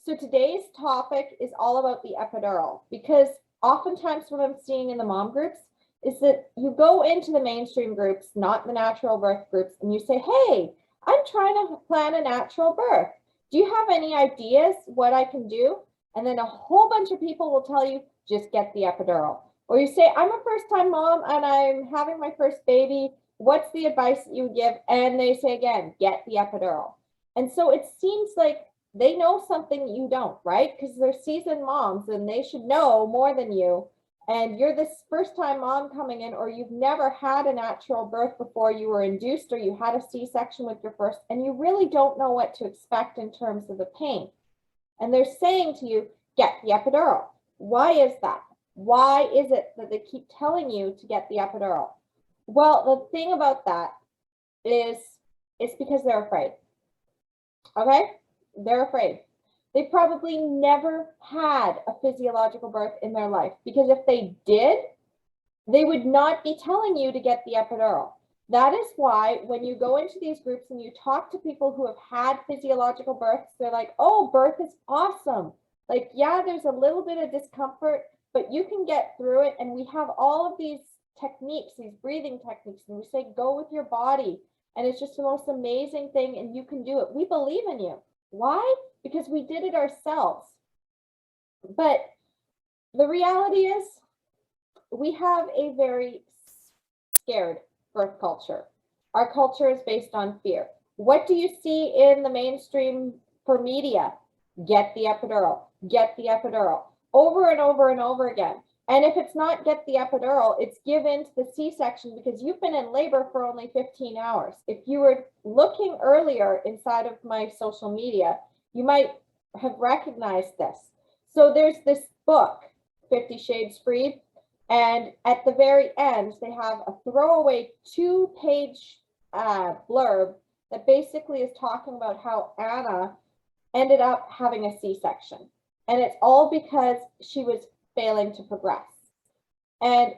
So today's topic is all about the epidural, because oftentimes what I'm seeing in the mom groups is that you go into the mainstream groups, not the natural birth groups, and you say, hey, I'm trying to plan a natural birth. Do you have any ideas what I can do? And then a whole bunch of people will tell you, just get the epidural. Or you say, I'm a first-time mom and I'm having my first baby. What's the advice that you would give? And they say again, get the epidural. And so it seems like they know something you don't, right? Because they're seasoned moms and they should know more than you. And you're this first-time mom coming in, or you've never had a natural birth before, you were induced, or you had a C-section with your first, and you really don't know what to expect in terms of the pain. And they're saying to you, get the epidural. Why is that? Why is it that they keep telling you to get the epidural? Well, the thing about that is it's because they're afraid. Okay? They're afraid. They probably never had a physiological birth in their life, because if they did, they would not be telling you to get the epidural. That is why when you go into these groups and you talk to people who have had physiological births, they're like, oh, birth is awesome. Like, yeah, there's a little bit of discomfort, but you can get through it. And we have all of these techniques, these breathing techniques, and we say, go with your body. And it's just the most amazing thing, and you can do it. We believe in you. Why? Because we did it ourselves. But the reality is we have a very scared birth culture. Our culture is based on fear. What do you see in the mainstream for media? Get the epidural, get the epidural, over and over and over again. And if it's not get the epidural, it's give in to the C-section because you've been in labor for only 15 hours. If you were looking earlier inside of my social media, you might have recognized this. So there's this book, 50 Shades Freed, and at the very end, they have a throwaway 2-page blurb that basically is talking about how Anna ended up having a C-section. And it's all because she was failing to progress. And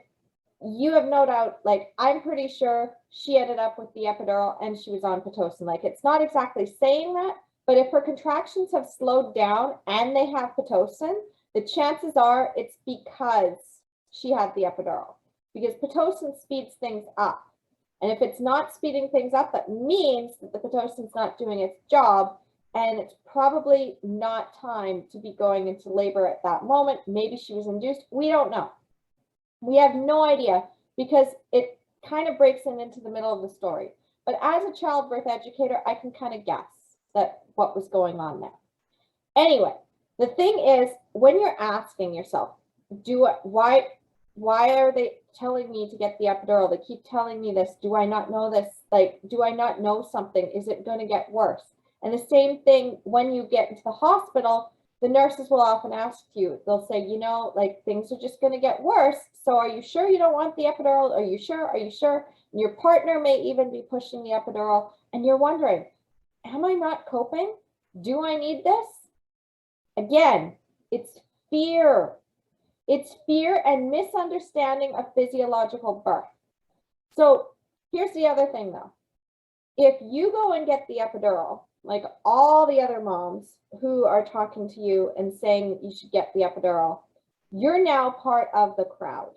you have no doubt, like, I'm pretty sure she ended up with the epidural and she was on Pitocin. Like, it's not exactly saying that, but if her contractions have slowed down and they have Pitocin, the chances are it's because she had the epidural, because Pitocin speeds things up. And if it's not speeding things up, that means that the Pitocin's not doing its job, and it's probably not time to be going into labor at that moment. Maybe she was induced. We don't know. We have no idea, because it kind of breaks into the middle of the story. But as a childbirth educator, I can kind of guess that what was going on there. Anyway, the thing is, when you're asking yourself, why are they telling me to get the epidural? They keep telling me this. Do I not know this? Like, do I not know something? Is it going to get worse? And the same thing when you get into the hospital, the nurses will often ask you, they'll say, you know, like, things are just going to get worse. So are you sure you don't want the epidural? Are you sure? Are you sure? And your partner may even be pushing the epidural, and you're wondering, am I not coping? Do I need this? Again, it's fear. It's fear and misunderstanding of physiological birth. So here's the other thing, though. If you go and get the epidural, like all the other moms who are talking to you and saying you should get the epidural, you're now part of the crowd.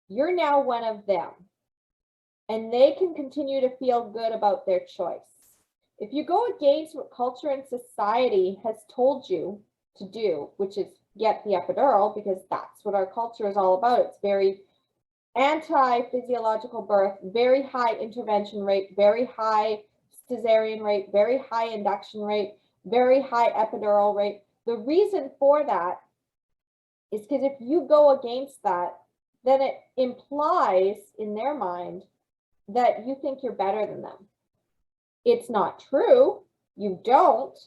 You're now one of them. And they can continue to feel good about their choice. If you go against what culture and society has told you to do, which is get the epidural, because that's what our culture is all about. It's very anti-physiological birth, very high intervention rate, very high cesarean rate, very high induction rate, very high epidural rate. The reason for that is because if you go against that, then it implies in their mind that you think you're better than them. It's not true, you don't,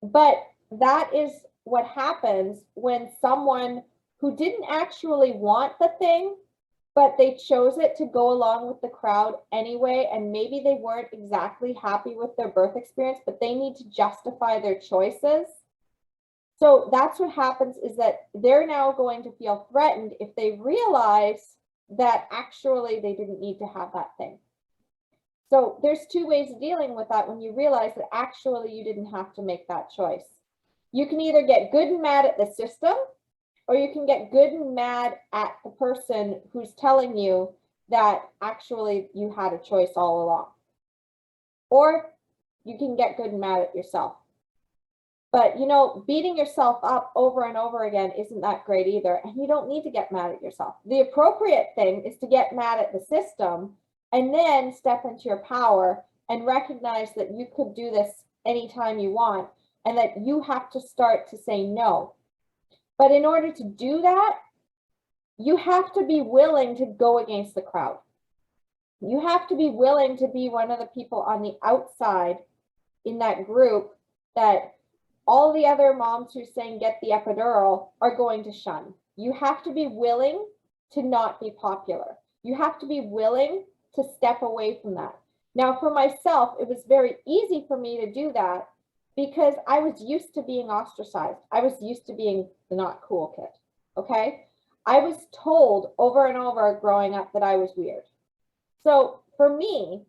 but that is what happens when someone who didn't actually want the thing, but they chose it to go along with the crowd anyway, and maybe they weren't exactly happy with their birth experience, but they need to justify their choices. So that's what happens, is that they're now going to feel threatened if they realize that actually they didn't need to have that thing. So there's two ways of dealing with that when you realize that actually you didn't have to make that choice. You can either get good and mad at the system, or you can get good and mad at the person who's telling you that actually you had a choice all along. Or you can get good and mad at yourself. But, you know, beating yourself up over and over again isn't that great either. And you don't need to get mad at yourself. The appropriate thing is to get mad at the system and then step into your power and recognize that you could do this anytime you want and that you have to start to say no. But in order to do that, you have to be willing to go against the crowd. You have to be willing to be one of the people on the outside in that group that all the other moms who are saying get the epidural are going to shun. You have to be willing to not be popular. You have to be willing to step away from that. Now, for myself, it was very easy for me to do that because I was used to being ostracized. I was used to being the not cool kid, okay? I was told over and over growing up that I was weird. So for me,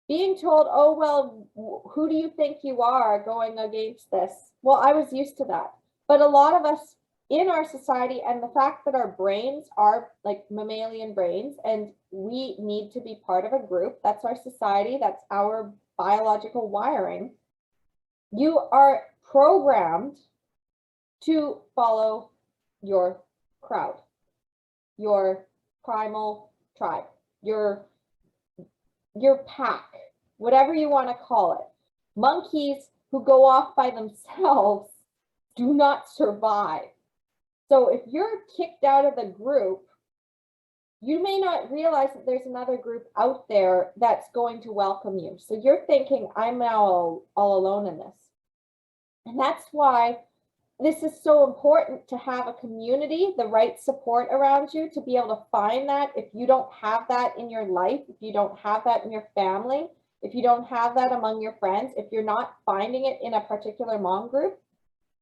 being told, oh, well, who do you think you are going against this? Well, I was used to that. But a lot of us in our society, and the fact that our brains are like mammalian brains and we need to be part of a group, that's our society, that's our biological wiring. You are programmed to follow your crowd, your primal tribe, your pack, whatever you want to call it. Monkeys who go off by themselves do not survive. So if you're kicked out of the group, you may not realize that there's another group out there that's going to welcome you. So you're thinking, I'm now all alone in this. And that's why this is so important to have a community, the right support around you, to be able to find that. If you don't have that in your life, if you don't have that in your family, if you don't have that among your friends, if you're not finding it in a particular mom group,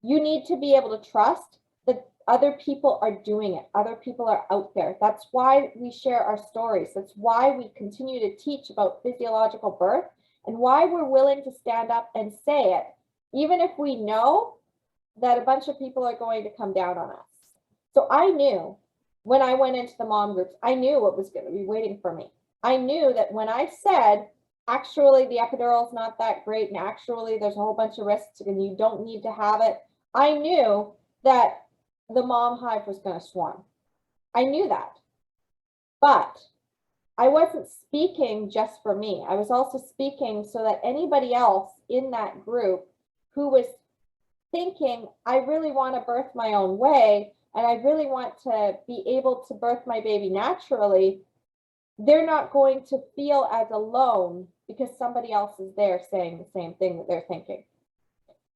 you need to be able to trust that other people are doing it. Other people are out there. That's why we share our stories. That's why we continue to teach about physiological birth and why we're willing to stand up and say it, even if we know that a bunch of people are going to come down on us. So I knew when I went into the mom groups, I knew what was going to be waiting for me. I knew that when I said, actually, the epidural is not that great, and actually there's a whole bunch of risks and you don't need to have it, I knew that the mom hive was going to swarm. I knew that. But I wasn't speaking just for me. I was also speaking so that anybody else in that group who was thinking, I really want to birth my own way, and I really want to be able to birth my baby naturally, they're not going to feel as alone because somebody else is there saying the same thing that they're thinking.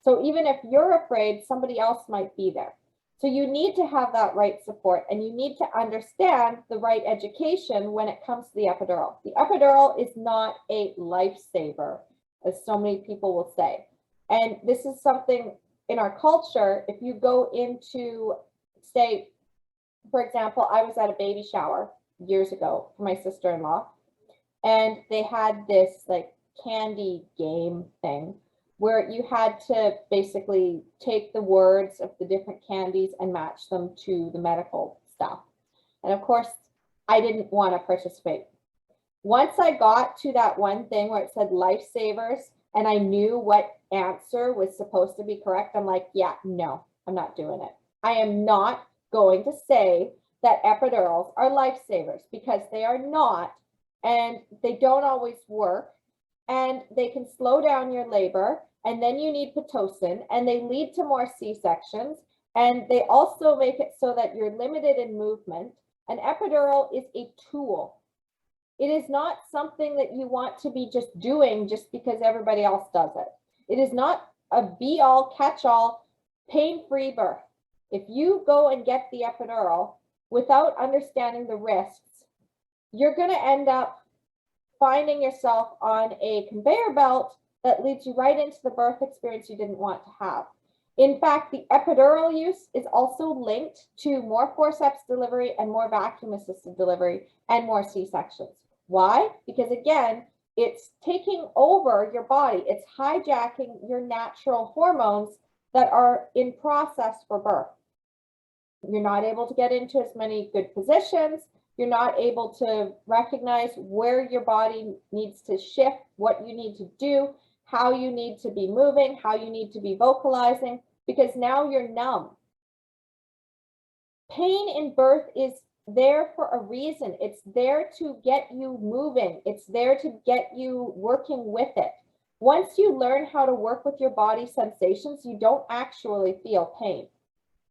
So even if you're afraid, somebody else might be there. So you need to have that right support, and you need to understand the right education when it comes to the epidural. The epidural is not a lifesaver, as so many people will say. And this is something in our culture. If you go into, say, for example, I was at a baby shower years ago for my sister-in-law, and they had this like candy game thing where you had to basically take the words of the different candies and match them to the medical stuff. And of course, I didn't want to participate. Once I got to that one thing where it said lifesavers and I knew what answer was supposed to be correct, I'm like, yeah, no, I'm not doing it. I am not going to say that epidurals are lifesavers, because they are not, and they don't always work, and they can slow down your labor, and then you need Pitocin, and they lead to more C-sections, and they also make it so that you're limited in movement. An epidural is a tool. It is not something that you want to be just doing just because everybody else does it. It is not a be-all, catch-all, pain-free birth. If you go and get the epidural without understanding the risks, you're going to end up finding yourself on a conveyor belt that leads you right into the birth experience you didn't want to have. In fact, the epidural use is also linked to more forceps delivery and more vacuum-assisted delivery and more C-sections. Why? Because again, It's taking over your body. It's hijacking your natural hormones that are in process for birth. You're not able to get into as many good positions. You're not able to recognize where your body needs to shift, what you need to do, how you need to be moving, how you need to be vocalizing, because now you're numb. Pain in birth is there for a reason. It's there to get you moving. It's there to get you working with it. Once you learn how to work with your body sensations, you don't actually feel pain.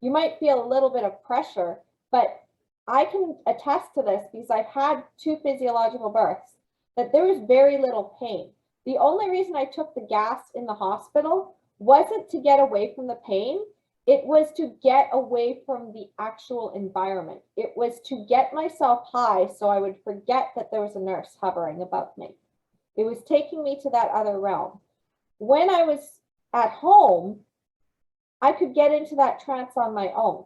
You might feel a little bit of pressure, but I can attest to this because I've had 2 physiological births, that there was very little pain. The only reason I took the gas in the hospital wasn't to get away from the pain. It was to get away from the actual environment. It was to get myself high so I would forget that there was a nurse hovering above me. It was taking me to that other realm. When I was at home, I could get into that trance on my own.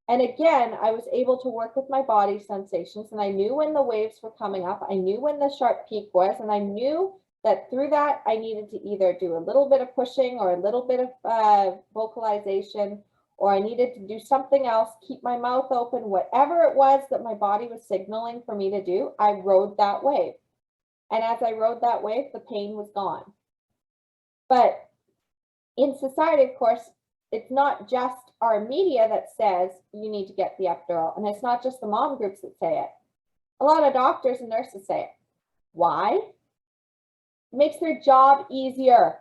And again, I was able to work with my body sensations, and I knew when the waves were coming up. I knew when the sharp peak was, and I knew that through that, I needed to either do a little bit of pushing or a little bit of vocalization, or I needed to do something else, keep my mouth open, whatever it was that my body was signaling for me to do, I rode that wave. And as I rode that wave, the pain was gone. But in society, of course, it's not just our media that says you need to get the epidural, and it's not just the mom groups that say it. A lot of doctors and nurses say it. Why? It makes their job easier.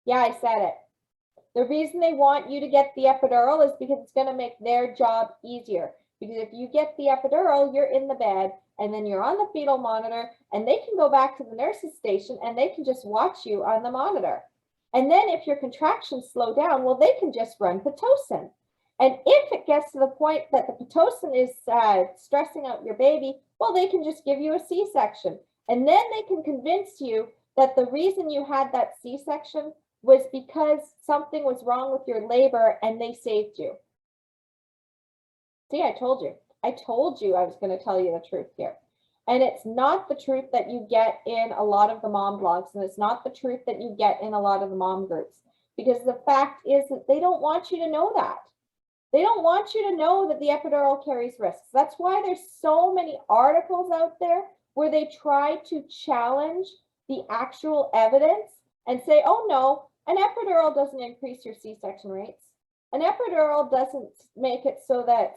Yeah, I said it. The reason they want you to get the epidural is because it's going to make their job easier. Because if you get the epidural, you're in the bed, and then you're on the fetal monitor, and they can go back to the nurse's station, and they can just watch you on the monitor. And then if your contractions slow down, well, they can just run Pitocin. And if it gets to the point that the Pitocin is stressing out your baby, well, they can just give you a C-section. And then they can convince you that the reason you had that C-section was because something was wrong with your labor and they saved you. See, I told you. I told you I was going to tell you the truth here. And it's not the truth that you get in a lot of the mom blogs, and it's not the truth that you get in a lot of the mom groups, because the fact is that they don't want you to know that. They don't want you to know that the epidural carries risks. That's why there's so many articles out there where they try to challenge the actual evidence and say, oh no, an epidural doesn't increase your C-section rates. An epidural doesn't make it so that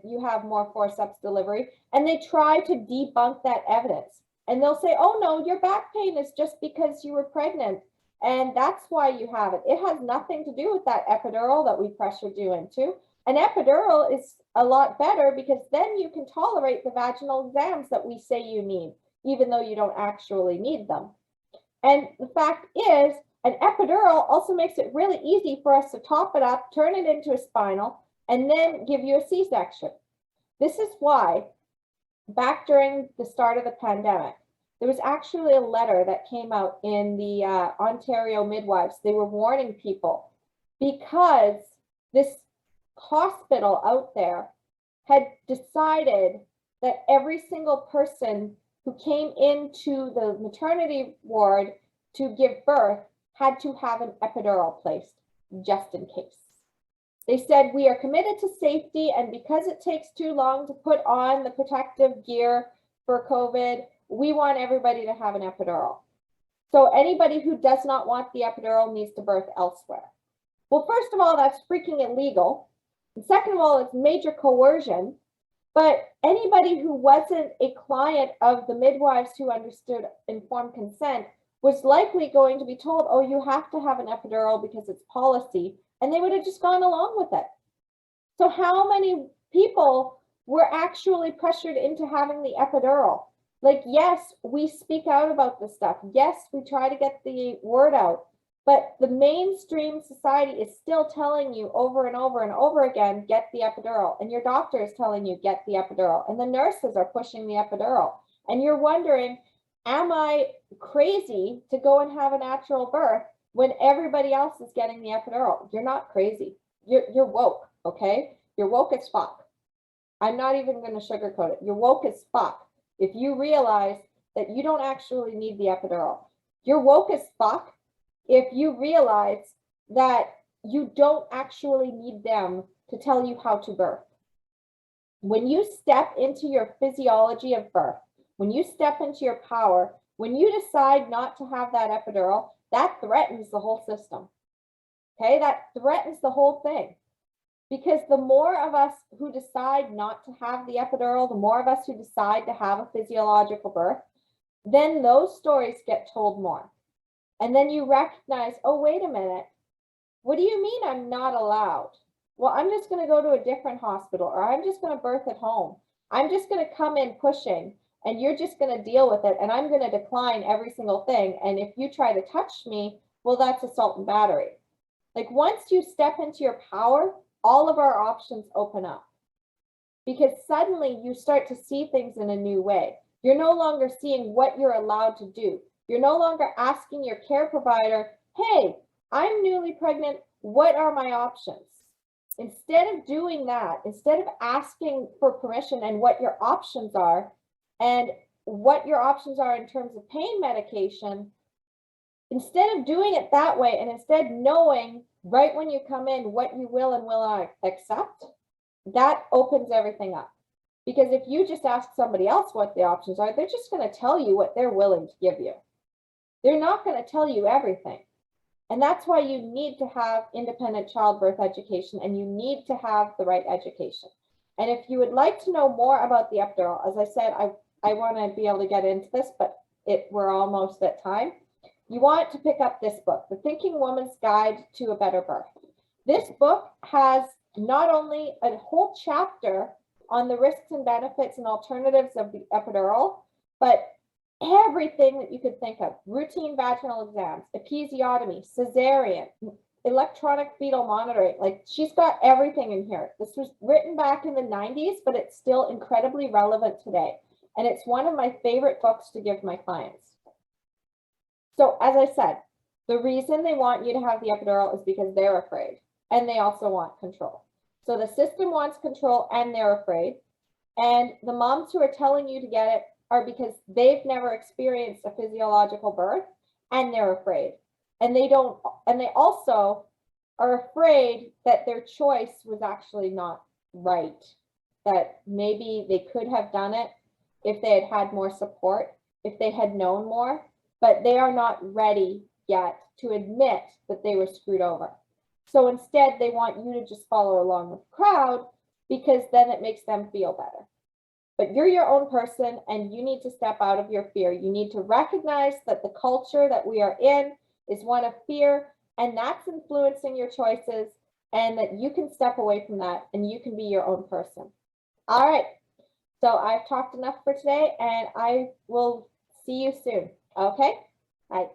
you have more forceps delivery, and they try to debunk that evidence. And they'll say, oh no, your back pain is just because you were pregnant, and that's why you have it. It has nothing to do with that epidural that we pressured you into. An epidural is a lot better because then you can tolerate the vaginal exams that we say you need, even though you don't actually need them. And the fact is, an epidural also makes it really easy for us to top it up, turn it into a spinal, and then give you a C-section. This is why, back during the start of the pandemic, there was actually a letter that came out in the Ontario midwives. They were warning people because this hospital out there had decided that every single person who came into the maternity ward to give birth had to have an epidural placed, just in case. They said, we are committed to safety, and because it takes too long to put on the protective gear for COVID, we want everybody to have an epidural. So anybody who does not want the epidural needs to birth elsewhere. Well, first of all, that's freaking illegal. And second of all, it's major coercion. But anybody who wasn't a client of the midwives who understood informed consent was likely going to be told, oh, you have to have an epidural because it's policy, and they would have just gone along with it. So how many people were actually pressured into having the epidural? Like, yes, we speak out about this stuff. Yes, we try to get the word out, but the mainstream society is still telling you over and over and over again, get the epidural, and your doctor is telling you, get the epidural, and the nurses are pushing the epidural, and you're wondering, am I crazy to go and have a natural birth when everybody else is getting the epidural? You're not crazy. You're woke, okay? You're woke as fuck. I'm not even going to sugarcoat it. You're woke as fuck if you realize that you don't actually need the epidural. You're woke as fuck if you realize that you don't actually need them to tell you how to birth. When you step into your physiology of birth, when you step into your power, when you decide not to have that epidural, that threatens the whole system. Okay, that threatens the whole thing. Because the more of us who decide not to have the epidural, the more of us who decide to have a physiological birth, then those stories get told more. And then you recognize, oh, wait a minute. What do you mean I'm not allowed? Well, I'm just going to go to a different hospital, or I'm just going to birth at home. I'm just going to come in pushing, and you're just going to deal with it, and I'm going to decline every single thing. And if you try to touch me, well, that's assault and battery. Like once you step into your power, all of our options open up. Because suddenly you start to see things in a new way. You're no longer seeing what you're allowed to do. You're no longer asking your care provider, hey, I'm newly pregnant, what are my options? Instead of doing that, instead of asking for permission and what your options are, and what your options are in terms of pain medication, instead of doing it that way, and instead knowing right when you come in what you will and will not accept, that opens everything up. Because if you just ask somebody else what the options are, they're just going to tell you what they're willing to give you. They're not going to tell you everything. And that's why you need to have independent childbirth education, and you need to have the right education. And if you would like to know more about the epidural, as I said, I want to be able to get into this, but we're almost at time. You want to pick up this book, The Thinking Woman's Guide to a Better Birth. This book has not only a whole chapter on the risks and benefits and alternatives of the epidural, but everything that you could think of: routine vaginal exams, episiotomy, cesarean, electronic fetal monitoring. Like, she's got everything in here. This was written back in the 90s, but it's still incredibly relevant today. And it's one of my favorite books to give my clients. So as I said, the reason they want you to have the epidural is because they're afraid, and they also want control. So the system wants control and they're afraid. And the moms who are telling you to get it are because they've never experienced a physiological birth and they're afraid. And they also are afraid that their choice was actually not right, that maybe they could have done it if they had had more support, if they had known more, but they are not ready yet to admit that they were screwed over. So instead, they want you to just follow along with the crowd, because then it makes them feel better. But you're your own person, and you need to step out of your fear. You need to recognize that the culture that we are in is one of fear, and that's influencing your choices, and that you can step away from that and you can be your own person. All right. So I've talked enough for today, and I will see you soon. Okay? Bye.